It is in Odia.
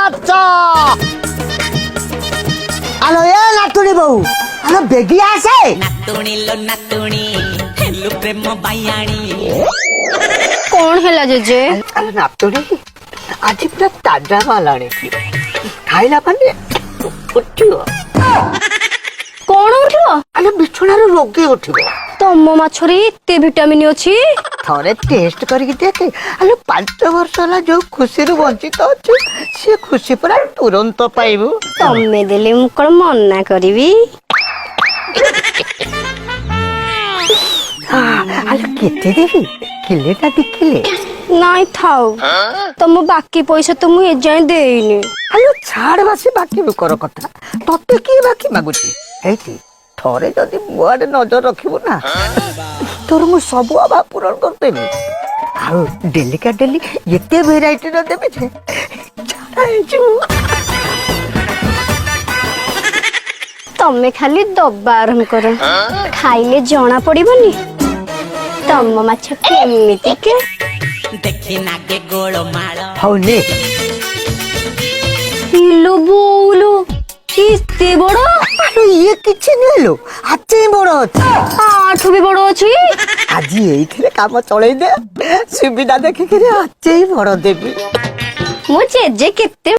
ମାଛ। ଆଲୋ ଏ ନାତୁଣୀ ବୋଉ, ଆଲୋ ବେଗି ଆସେ। ନାତୁଣୀ ଲୋ ନାତୁଣୀ ହେଲୁ ପ୍ରେମ ବାୟାଣୀ। କଣ ହେଲା ଜେଜେ? ଆଲୋ ନାତୁଣୀ ଆଜି ପୁରା ତାଜା ମାଲ ଆଣିଛି, ଖାଇଲା ମାନେ ଉଠିବ। କଣ ଉଠିବ? ଆଲୋ ବିଛଣାରୁ ରୋଗୀ ଉଠିବ। ତମ ମାଛରେ ଏତେ ଭିଟାମିନ ଅଛି? ଥରେ ଟେଷ୍ଟ କରିକି ଦେଖେ। ଆଲୋ 5 ବର୍ଷ ହେଲା ଯୋଉ ଖୁସିରୁ ବଞ୍ଚିତ ଅଛୁ ସେ ଖୁସି ପୁରା ତୁରନ୍ତ ପାଇବୁ। ତମେ ଦେଲେ ମୁଁ କଣ ମନା କରିବି? ଆଲୋ କେତେ ଦେବି? କିଲେ ନା 2 କିଲେ? ନାଇଁ ଥାଉ, ତମ ବାକି ପଇସା ତ ମୁଁ ଏଯାଏଁ ଦେଇନି। ଆଲୋ ଛାଡ ବାସି ବାକି ବୁକର କଥା, ତତେ କିଏ ବାକି ମାଗୁଛି? ହେଇଛି ଥରେ ଯଦି ମୋ ଆଡେ ନଜର ରଖିବୁ ନା ତୋର ମୁଁ ସବୁ ଅଭାବ ପୂରଣ କରିଦେବି। ଆଉ ଡେଲିକା ଡେଲି ଏତେ ଭେରାଇଟିର ଦେବି ଯେ ଛାଡା ହେଇଯିବୁ। ତମେ ଖାଲି ଦବା ଆରମ୍ଭ କର, ଖାଇଲେ ଜଣା ପଡିବନି ତମ ମାଛ କେମିତିକା। ଦେଖି ନାଗେ ଗୋଳମାଳ। ହଉ ନେ। ଇଲୋ ବୋଉଲୋ, ଏତେ ବଡ? ଆଲୋ ଇଏ କିଛି ନୁହେଁ ଲୋ, ଆଚେ ବଡ ଅଛି। ଆଠୁ ବି ବଡ ଅଛି। ଆଜି ଏଇଥିରେ କାମ ଚଳେଇ ଦେ, ସୁବିଧା ଦେଖିକିରି ଆଚେ ବଡ ଦେବି। ମୋ ଜେଜେ କେତେ